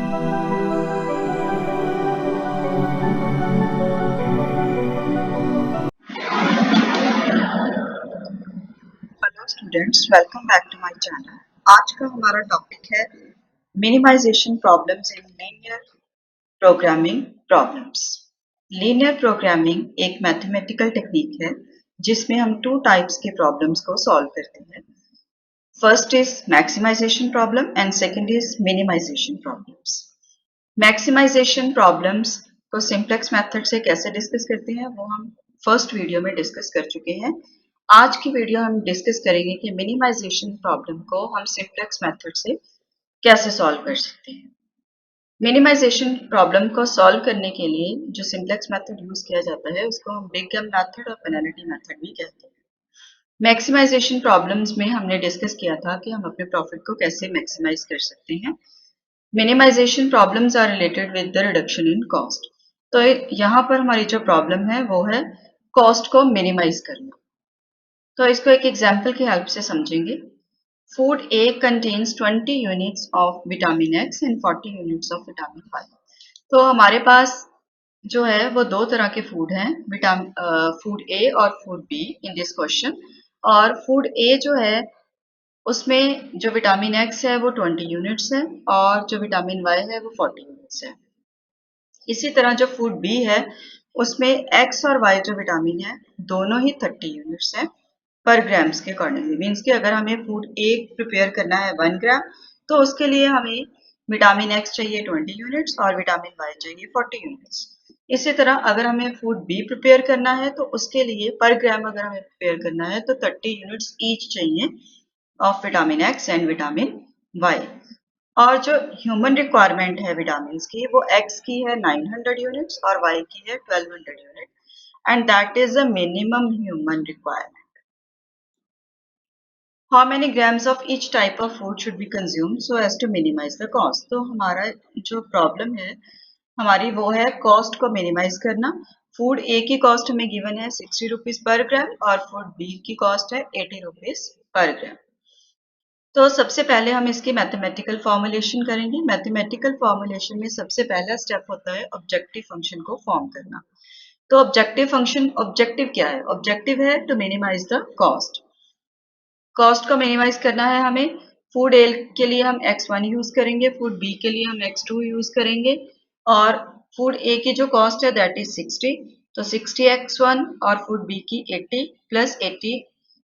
Hello students, welcome back to my channel. आज का हमारा टॉपिक है minimization problems in linear programming problems. Linear programming एक mathematical technique है जिसमें हम टू टाइप्स के प्रॉब्लम्स को सॉल्व करते हैं। First is maximization problem and second is minimization problems. Maximization problems को सिंप्लेक्स मेथड से कैसे डिस्कस करते हैं वो हम फर्स्ट वीडियो में डिस्कस कर चुके हैं। आज की वीडियो हम डिस्कस करेंगे कि मिनिमाइजेशन प्रॉब्लम को हम सिंप्लेक्स मेथड से कैसे सॉल्व कर सकते हैं। मिनिमाइजेशन प्रॉब्लम को सॉल्व करने के लिए जो सिंप्लेक्स मेथड यूज किया जाता है उसको हम बिग एम मेथड और पेनल्टी मेथड भी कहते हैं। मैक्सिमाइजेशन प्रॉब्लम्स में हमने डिस्कस किया था कि हम अपने प्रॉफिट को कैसे मैक्सिमाइज कर सकते हैं। Minimization problems are related with the reduction in cost. तो यहाँ पर हमारी जो प्रॉब्लम है वो है कॉस्ट को मिनिमाइज करना। तो इसको एक एग्जाम्पल की हेल्प से समझेंगे। Food A contains 20 units of vitamin X and 40 units of vitamin Y. तो हमारे पास जो है वो दो तरह के फूड हैं, फूड ए और food be in this question. और फूड ए जो है उसमें जो विटामिन एक्स है वो 20 यूनिट्स है और जो विटामिन वाई है वो 40 यूनिट्स है। इसी तरह जो फूड बी है उसमें एक्स और वाई जो विटामिन है दोनों ही 30 यूनिट्स है पर ग्राम्स के अकॉर्डिंगली। मीन्स कि अगर हमें फूड ए प्रिपेयर करना है 1 ग्राम तो उसके लिए हमें विटामिन एक्स चाहिए 20 यूनिट्स और विटामिन वाई चाहिए 40 यूनिट्स। इसी तरह अगर हमें फूड बी प्रिपेयर करना है तो उसके लिए पर ग्राम अगर हमें प्रिपेयर करना है तो 30 यूनिट्स ईच चाहिए of vitamin X and vitamin Y. और जो ह्यूमन रिक्वायरमेंट है विटामिन की वो एक्स की है 900 यूनिट्स और वाई की है 1200 unit and that is the minimum human requirement. How many grams of each type of food should be consumed so as to minimize the cost? तो हमारा जो प्रॉब्लम है हमारी वो है कॉस्ट को मिनिमाइज करना। फूड ए की कॉस्ट हमें गिवन है 60 रुपीज पर ग्राम और फूड बी की कॉस्ट है 80 रुपीज पर ग्राम। तो सबसे पहले हम इसकी मैथमेटिकल फॉर्मुलेशन करेंगे। मैथमेटिकल फॉर्मुलेशन में सबसे पहला स्टेप होता है ऑब्जेक्टिव फंक्शन को फॉर्म करना। तो ऑब्जेक्टिव फंक्शन, ऑब्जेक्टिव क्या है? ऑब्जेक्टिव है to minimize the cost. Cost को मिनिमाइज करना है हमें। फूड ए के लिए हम x1 यूज करेंगे, फूड बी के लिए हम x2 यूज करेंगे और फूड ए की जो कॉस्ट है दैट इज 60। तो 60 x1 और फूड बी की 80 plus 80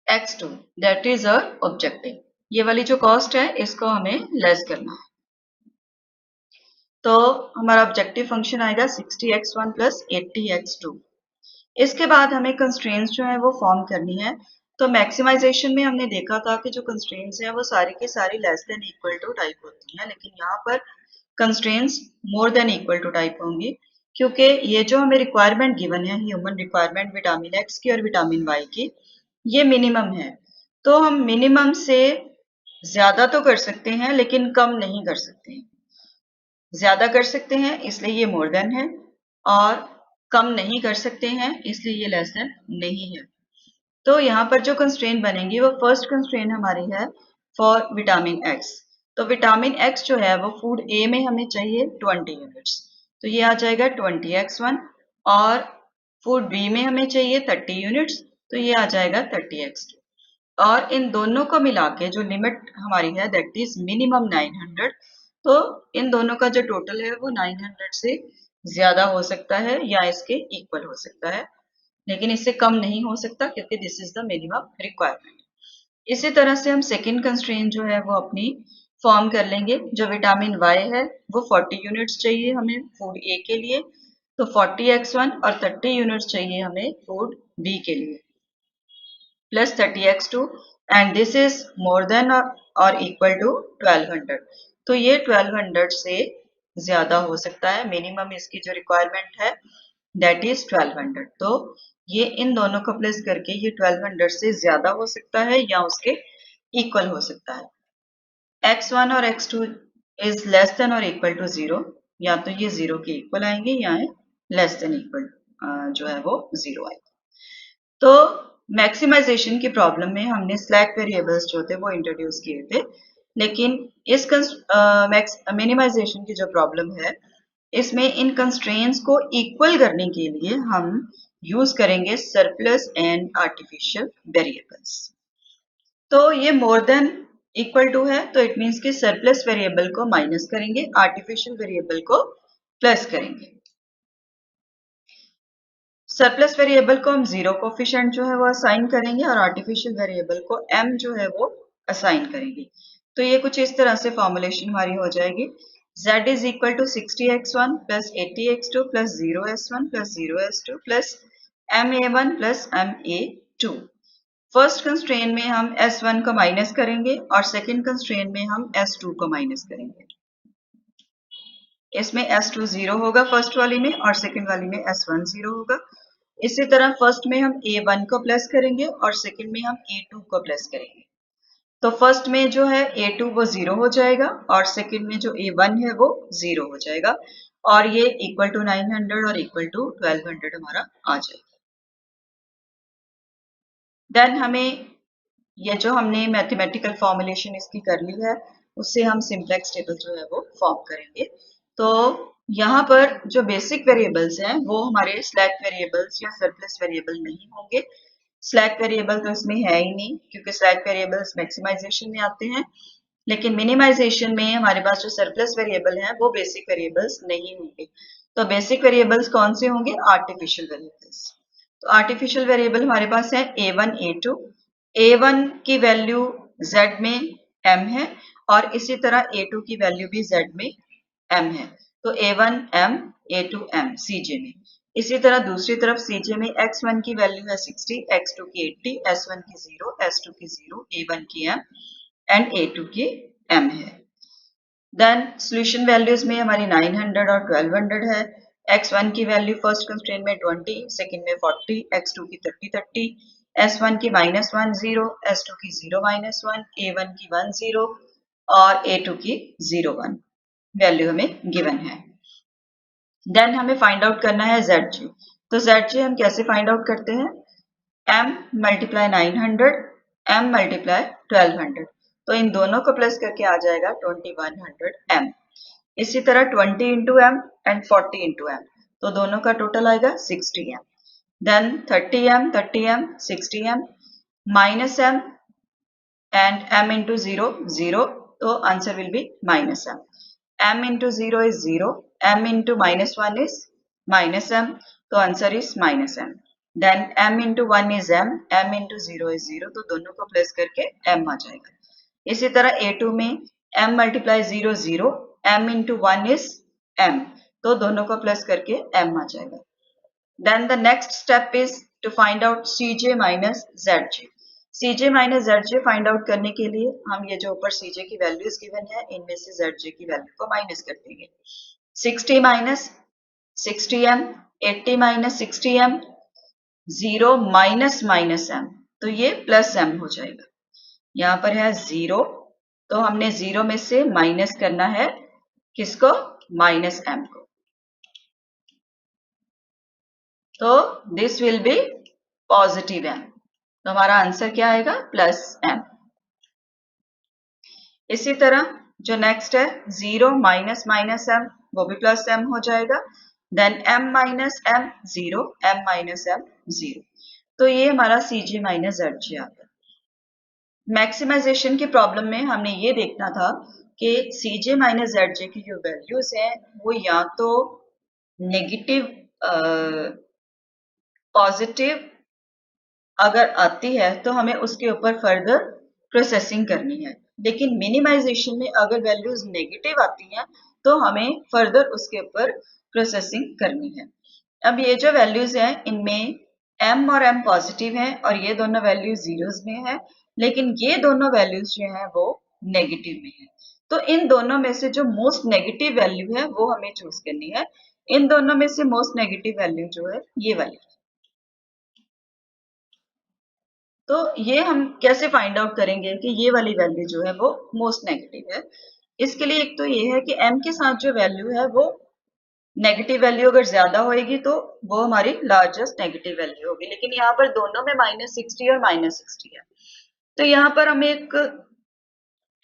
x2 that is our objective. ये वाली जो कॉस्ट है इसको हमें लेस करना है। तो हमारा ऑब्जेक्टिव फंक्शन आएगा 60x1 प्लस 80x2। इसके बाद हमें कंस्ट्रेंट्स जो है वो फॉर्म करनी है। तो मैक्सिमाइजेशन में हमने देखा था कि जो कंस्ट्रेंट्स हैं वो सारी की सारी less than equal to type होती हैं, लेकिन यहाँ पर constraints more than equal to type होंगी क्योंकि ये जो हमें रिक्वायरमेंट गिवन है ह्यूमन रिक्वायरमेंट विटामिन एक्स की और विटामिन वाई की, ये मिनिमम है। तो हम मिनिमम से ज्यादा तो कर सकते हैं लेकिन कम नहीं कर सकते हैं। ज्यादा कर सकते हैं इसलिए ये मोर देन है और कम नहीं कर सकते हैं इसलिए ये लेस देन नहीं है। तो यहाँ पर जो कंस्ट्रेंट बनेंगी वो फर्स्ट कंस्ट्रेंट हमारी है फॉर विटामिन एक्स। तो विटामिन एक्स जो है वो फूड ए में हमें चाहिए 20 यूनिट्स, तो ये आ जाएगा 20x1 और फूड बी में हमें चाहिए 30 यूनिट्स, तो ये आ जाएगा 30x2 और इन दोनों को मिला के जो लिमिट हमारी है दैट इज मिनिमम 900। तो इन दोनों का जो टोटल है वो 900 से ज्यादा हो सकता है या इसके इक्वल हो सकता है, लेकिन इससे कम नहीं हो सकता क्योंकि this is the minimum requirement. इसी तरह से हम सेकेंड कंस्ट्रेंट जो है वो अपनी फॉर्म कर लेंगे। जो विटामिन वाई है वो 40 यूनिट्स चाहिए हमें फूड ए के लिए, तो 40x1 और 30 यूनिट्स चाहिए हमें फूड बी के लिए plus 30x2 and this is more than और इक्वल टू 1200। तो ये 1200 से ज्यादा हो सकता है। मिनिमम इसकी जो रिक्वायरमेंट है दैट इज 1200। तो ये इन दोनों को प्लस करके ये 1200 से ज्यादा हो सकता है या उसके इक्वल हो सकता है। x1 और x2 इज लेस देन और इक्वल टू 0, या तो ये 0 के इक्वल आएंगे या लेस देन इक्वल जो है वो 0 आएगा। तो मैक्सिमाइजेशन की प्रॉब्लम में हमने स्लैक वेरिएबल्स जो थे वो इंट्रोड्यूस किए थे। लेकिन इस मिनिमाइजेशन की जो प्रॉब्लम है, इसमें इन कंस्ट्रेंट्स को इक्वल करने के लिए हम यूज करेंगे सरप्लस एंड आर्टिफिशियल वेरिएबल्स। तो ये मोर देन इक्वल टू है, तो इट मीन्स कि सरप्लस वेरिएबल को माइनस करेंगे, आर्टिफिशियल वेरिएबल को प्लस करेंगे। सरप्लस वेरिएबल को हम जीरो कोफिशिएंट जो है वो असाइन करेंगे और आर्टिफिशियल वेरिएबल को m जो है वो असाइन करेंगे। तो ये कुछ इस तरह से फॉर्मुलेशन हमारी हो जाएगी, z is equal to 60x1 plus 80x2 plus 0s1 plus 0s2 plus ma1 plus ma2। First constraint में हम s1 को माइनस करेंगे और सेकेंड कंस्ट्रेंट में हम s2 को माइनस करेंगे। इसमें s2 जीरो होगा फर्स्ट वाली में और सेकेंड वाली में s1 जीरो होगा। इसी तरह फर्स्ट में हम a1 को प्लस करेंगे और सेकेंड में हम a2 को प्लस करेंगे। तो फर्स्ट में जो है a2 वो जीरो हो जाएगा और सेकेंड में जो a1 है वो जीरो हो जाएगा और ये इक्वल टू 900 और इक्वल टू 1200 हमारा आ जाएगा। देन हमें ये जो हमने मैथमेटिकल फॉर्मुलेशन इसकी कर ली है, उससे हम सिंप्लेक्स टेबल जो है वो फॉर्म करेंगे। तो यहाँ पर जो बेसिक वेरिएबल्स हैं वो हमारे स्लैक वेरिएबल्स या सरप्लस वेरिएबल नहीं होंगे। स्लैक वेरिएबल तो इसमें है ही नहीं क्योंकि स्लैक वेरिएबल्स मैक्सिमाइजेशन में आते हैं, लेकिन मिनिमाइजेशन में हमारे पास जो सरप्लस वेरिएबल है वो बेसिक वेरिएबल्स नहीं होंगे। तो बेसिक वेरिएबल्स कौन से होंगे? Artificial variables. तो आर्टिफिशियल वेरिएबल हमारे पास है a1 a2। a1 की वैल्यू z में m है और इसी तरह a2 की वैल्यू भी z में m है। तो a1 m a2 m cj में। इसी तरह दूसरी तरफ cj में x1 की वैल्यू है 60, x2 की 80, s1 की 0, s2 की 0, a1 की m एंड a2 की m है। देन सॉल्यूशन वैल्यूज में हमारी 900 और 1200 है। x1 की वैल्यू फर्स्ट कंस्ट्रेंट में 20, सेकंड में 40, x2 की 30, s1 की -1 0, s2 की 0 -1, a1 की 1 0 और a2 की 0 1 वैल्यू हमें गिवन है। देन हमें फाइंड आउट करना है zg। तो zg हम कैसे फाइंड आउट करते हैं? m multiply 900 m multiply 1200। तो इन दोनों को प्लस करके आ जाएगा 2100 m। इसी तरह 20 into M and 40 into M, तो दोनों का टोटल आएगा 60 M. Then 30 M 30 M 60 M minus M and m into 0 0, तो answer will be minus m। m into 0 is 0, m into -1 is minus m, तो answer is minus m। Then m into 1 is m into 0 is 0, तो दोनों को plus करके m आ जाएगा। इसी तरह a2 में m multiply 0 0, m into 1 is m, तो दोनों को प्लस करके m आ जाएगा। Then the next step is to find out Cj minus Zj। Cj minus Zj find out करने के लिए हम ये जो ऊपर Cj की वैल्यूज गिवन है इनमें से Zj की वैल्यू को माइनस कर देंगे। 60 minus 60m, 80 minus 60m, 0 minus minus m, तो ये प्लस m हो जाएगा। यहाँ पर है 0, तो हमने 0 में से माइनस करना है किसको? माइनस m को। तो this will B positive m, तो हमारा आंसर क्या आएगा? Plus m। इसी तरह जो नेक्स्ट है 0 माइनस माइनस m, वो भी प्लस m हो जाएगा। Then m minus m 0, m minus m 0, तो ये हमारा Cj माइनस Zj आ गया। मैक्सिमाइजेशन की प्रॉब्लम में हमने ये देखना था कि Cj माइनस Zj की जो वैल्यूज हैं वो या तो नेगेटिव पॉजिटिव अगर आती है तो हमें उसके ऊपर फर्दर प्रोसेसिंग करनी है, लेकिन मिनिमाइजेशन में अगर वैल्यूज नेगेटिव आती हैं तो हमें फर्दर उसके ऊपर प्रोसेसिंग करनी है। अब ये जो वैल्यूज हैं इनमें m और m पॉजिटिव हैं और ये दोनों वैल्यूज जीरोस में है, लेकिन ये दोनों वैल्यूज जो हैं वो नेगेटिव में है। तो इन दोनों में से जो मोस्ट नेगेटिव वैल्यू है वो हमें चूज करनी है। इन दोनों में से मोस्ट नेगेटिव वैल्यू जो है ये वाली। तो ये हम कैसे फाइंड आउट करेंगे कि ये वाली वैल्यू जो है वो मोस्ट नेगेटिव है? इसके लिए एक तो ये है कि m के साथ जो वैल्यू है वो नेगेटिव वैल्यू अगर ज्यादा होएगी तो वो हमारी लार्जेस्ट नेगेटिव वैल्यू होगी, लेकिन यहाँ पर दोनों में -60 और -60 है। तो यहाँ पर हम एक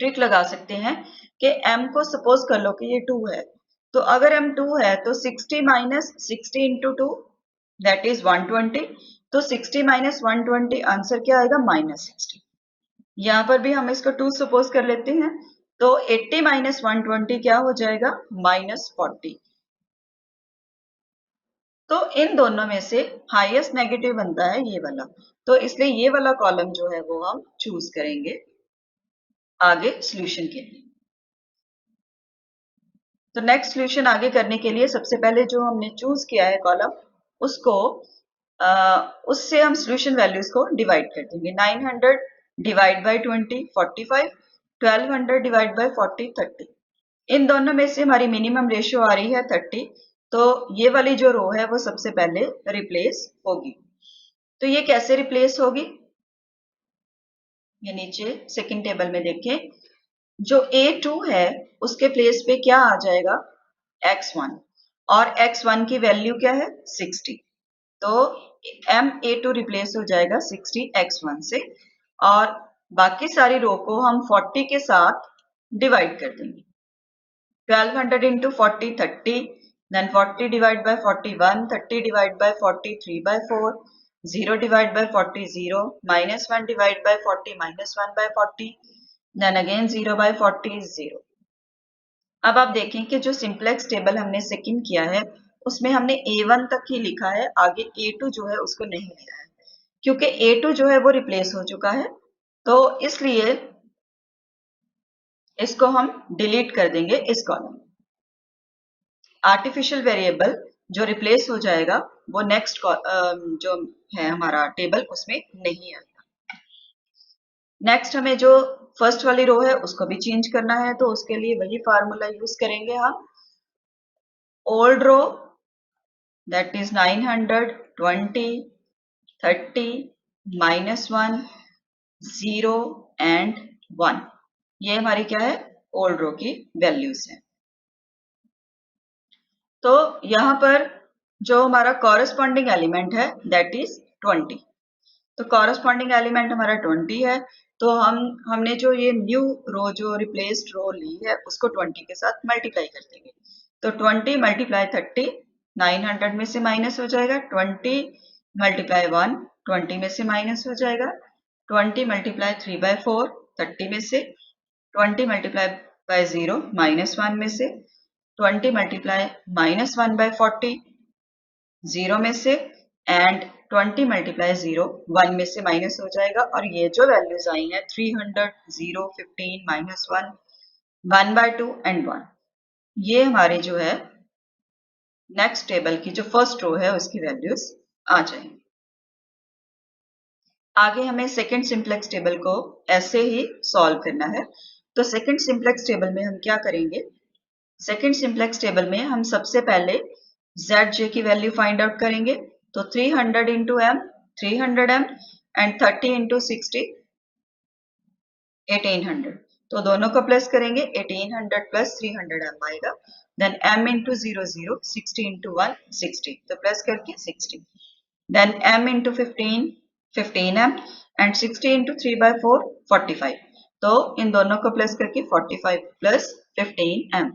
ट्रिक लगा सकते हैं कि m को सपोज कर लो कि ये 2 है, तो अगर m 2 है तो 60 माइनस 60 इंटू 2 दैट इज 120, तो 60 माइनस 120 आंसर क्या आएगा -60। यहाँ पर भी हम इसको 2 सपोज कर लेते हैं, तो 80 माइनस 120 क्या हो जाएगा -40। तो इन दोनों में से हाईएस्ट नेगेटिव बनता है ये वाला, तो इसलिए ये वाला कॉलम जो है वो हम चूज करेंगे आगे सॉल्यूशन के लिए। तो नेक्स्ट सॉल्यूशन आगे करने के लिए सबसे पहले जो हमने चूज किया है कॉलम, उसको उससे हम सॉल्यूशन वैल्यूज को डिवाइड कर देंगे। 900 डिवाइड बाय 20 45, 1200 डिवाइड बाय 40 30। इन दोनों में से हमारी मिनिमम रेशियो आ रही है 30, तो ये वाली जो रो है वो सबसे पहले रिप्लेस होगी। तो ये कैसे रिप्लेस होगी, ये नीचे सेकंड टेबल में देखें, जो A2 है उसके प्लेस पे क्या आ जाएगा x1, और x1 की वैल्यू क्या है 60, तो MA2 रिप्लेस हो जाएगा 60 x1 से, और बाकी सारी रो को हम 40 के साथ डिवाइड कर देंगे। 1200 into 40 30, then 40 divided by 41, 30 divided by 40 3 by 4, 0 divided by 40 0, minus 1 divided by 40 minus 1 by 40, then again 0 by 40 is 0। अब आप देखें कि जो सिंप्लेक्स टेबल हमने सेकंड किया है उसमें हमने A1 तक ही लिखा है, आगे A2 जो है उसको नहीं लिखा है, क्योंकि A2 जो है वो रिप्लेस हो चुका है, तो इसलिए इसको हम डिलीट कर देंगे इस कॉलम। आर्टिफिशियल वेरिएबल जो रिप्लेस हो जाएगा वो नेक्स्ट जो है हमारा टेबल उसमें नहीं आएगा। नेक्स्ट हमें जो फर्स्ट वाली रो है उसको भी चेंज करना है, तो उसके लिए वही फार्मूला यूज करेंगे हम। Old row that is 900 20 30 -1 0 and 1, ये हमारी क्या है ओल्ड रो की वैल्यूज है। तो यहाँ पर जो हमारा कॉरेस्पॉन्डिंग एलिमेंट है दैट इज 20, तो कॉरेस्पॉन्डिंग एलिमेंट हमारा 20 है, तो हमने जो ये न्यू रो जो रिप्लेस्ड रो ली है उसको 20 के साथ मल्टीप्लाई कर देंगे, तो 20 मल्टीप्लाई 30 900 में से माइनस हो जाएगा, 20 मल्टीप्लाई 1 20 में से माइनस हो जाएगा, 20 मल्टीप्लाई 3 बाय 4 30 में से, 20 मल्टीप्लाई बाय 0 -1 में से, 20 मल्टीप्लाई -1 बाय 40 0 में से, एंड 20 मल्टीप्लाई 0 1 में से माइनस हो जाएगा, और ये जो वैल्यूज आई हैं 300 0 15 -1 1 बाय 2 एंड 1, ये हमारी जो है नेक्स्ट टेबल की जो फर्स्ट रो है उसकी वैल्यूज आ जाएंगी। आगे हमें सेकंड सिंप्लेक्स टेबल को ऐसे ही सॉल्व करना है, तो सेकंड सिंप्लेक्स टेबल में हम क्या करेंगे, सेकंड सिंप्लेक्स टेबल में हम सबसे पहले zj की वैल्यू फाइंड आउट करेंगे, तो 300 into m 300m and 30 into 60 1800, तो दोनों को प्लस करेंगे 1800 प्लस 300m आएगा, देन m इंटू 0 0 60 इंटू 1 60, तो प्लस करके 60, then m into 15 15m and 60 into 3 by 4 45, तो इन दोनों को प्लस करके 45 प्लस 15m,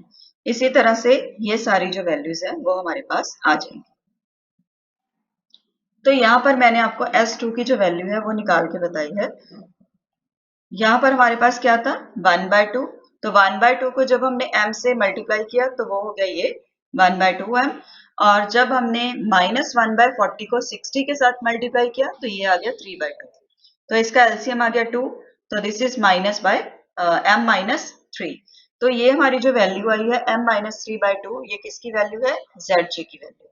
इसी तरह से ये सारी जो वैल्यूज है वो हमारे पास आ जाएंगी। तो यहाँ पर मैंने आपको S2 की जो वैल्यू है वो निकाल के बताई है। यहाँ पर हमारे पास क्या था 1/2, तो 1/2 को जब हमने m से मल्टीप्लाई किया तो वो हो गया ये 1/2m, और जब हमने -1/40 को 60 के साथ मल्टीप्लाई किया तो ये आ गया 3/2, तो इसका एलसीएम आ गया 2, तो दिस इज m-3, तो ये हमारी जो वैल्यू आई है m-3/2, ये किसकी वैल्यू है zj की वैल्यू।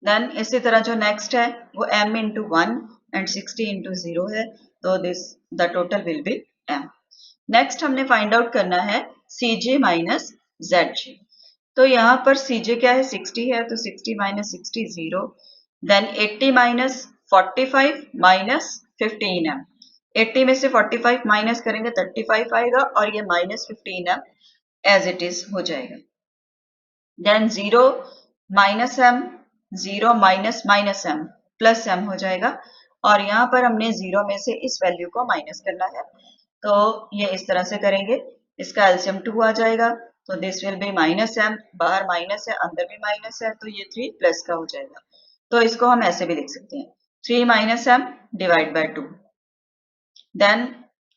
देन इसी तरह जो नेक्स्ट है वो m इंटू 1 एंड 60 इंटू 0 है, तो this the total will be m। Next हमने फाइंड आउट करना है cj माइनस zj, तो यहाँ पर cj क्या है 60 है, तो 60 minus 60 0, then 80 minus 45 minus 15m, 80 में से 45 माइनस करेंगे 35 आएगा, और ये minus 15m as it is हो जाएगा, then 0 minus m 0 minus minus m plus m हो जाएगा, और यहाँ पर हमने 0 में से इस वैल्यू को माइनस करना है। तो ये इस तरह से करेंगे, इसका एलसीएम 2 आ जाएगा, तो this will be minus M, बाहर माइनस है अंदर भी माइनस है, तो ये 3 प्लस का हो जाएगा। तो इसको हम ऐसे भी लिख सकते हैं 3 minus M divide by 2, then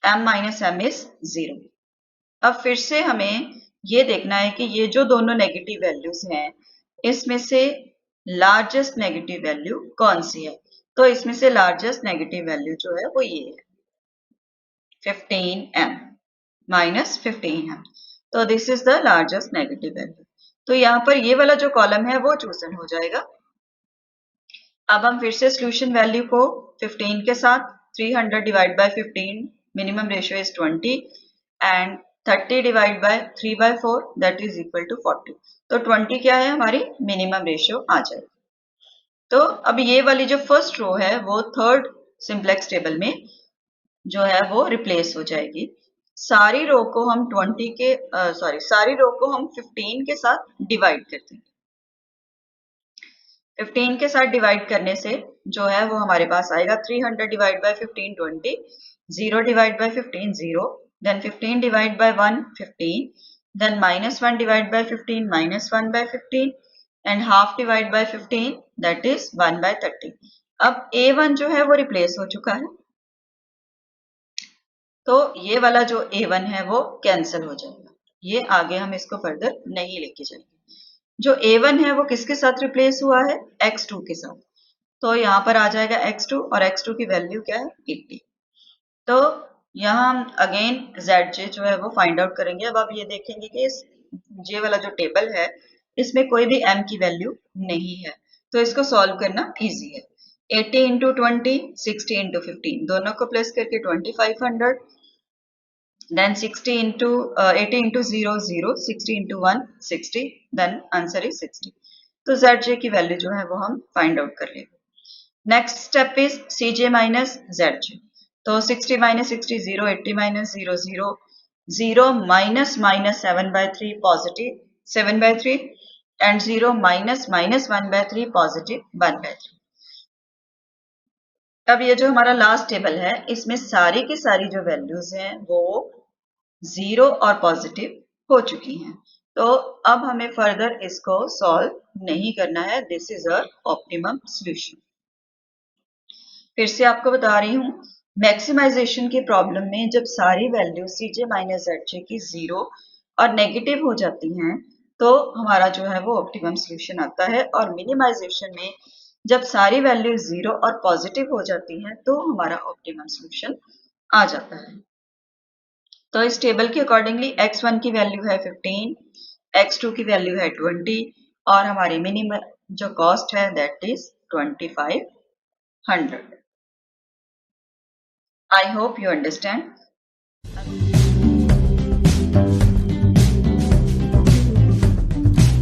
m minus M is 0। अब फिर से हमें ये देखना है कि ये जो दोनों नेगेटिव वैल्यूज हैं इसमें से लार्जेस्ट नेगेटिव वैल्यू कौन सी है। तो इसमें से लार्जेस्ट नेगेटिव वैल्यू जो है वो ये है 15m माइनस 15m। तो this is the largest negative value. तो यहाँ पर ये वाला जो कॉलम है वो चूजन हो जाएगा। अब हम फिर से सोल्यूशन वैल्यू को 15 के साथ 300 divide by 15 minimum ratio is 20 and 30 divide by 3 by 4 that is equal to 40। तो 20 क्या है हमारी मिनिमम रेशियो आ जाएगी। तो अब ये वाली जो फर्स्ट रो है वो थर्ड सिंप्लेक्स टेबल में जो है वो रिप्लेस हो जाएगी। सारी रो को हम 20 के सारी रो को हम 15 के साथ डिवाइड कर देंगे। 15 के साथ डिवाइड करने से जो है वो हमारे पास आएगा 300 divide by 15 20, 0 divide by 15 0, then 15 divide by 1 15, then minus 1 divide by 15 minus 1 by 15 and half divide by 15 that is 1 by 30। अब A1 जो है वो रिप्लेस हो चुका है, तो ये वाला जो A1 है वो कैंसिल हो जाएगा, ये आगे हम इसको फर्दर नहीं लेके जाएंगे। जो A1 है वो किसके साथ रिप्लेस हुआ है x2 के साथ, तो यहाँ पर आ जाएगा x2 और x2 की वैल्यू क्या है 80। तो यहाँ हम अगेन zj जो है वो फाइंड आउट करेंगे। अब आप ये देखेंगे कि इस जे वाला जो टेबल है इसमें कोई भी m की वैल्यू नहीं है, तो इसको सॉल्व करना इजी है। 80 इंटू 20 60 इंटू 15 दोनों को प्लस करके 2500, then 60 into 80 into 0 0, 60 into 1 60, then answer is 60। तो zj की वैल्यू जो है वो हम फाइंड आउट कर लेंगे। Next step is cj minus zj। तो 60 minus 60 0, 80 minus 0 0, 0 minus minus 7 by 3 positive 7 by 3 and 0 minus minus 1 by 3 positive 1 by 3। अब ये जो हमारा लास्ट टेबल है इसमें सारी की सारी जो वैल्यूज हैं वो 0 और पॉजिटिव हो चुकी हैं। तो अब हमें फर्दर इसको सॉल्व नहीं करना है, this is a optimum solution. फिर से आपको बता रही हूँ, मैक्सिमाइजेशन की प्रॉब्लम में जब सारी वैल्यू cj माइनस zj की 0 और नेगेटिव हो जाती हैं तो हमारा जो है वो ऑप्टिमम सॉल्यूशन आता है, और मिनिमाइजेशन में जब सारी वैल्यू 0 और पॉजिटिव हो जाती हैं तो हमारा ऑप्टिमम सॉल्यूशन आ जाता है। तो इस टेबल के अकॉर्डिंगली x1 की वैल्यू है 15, x2 की वैल्यू है 20 और हमारी मिनिमम जो कॉस्ट है that is 2500। I hope you understand.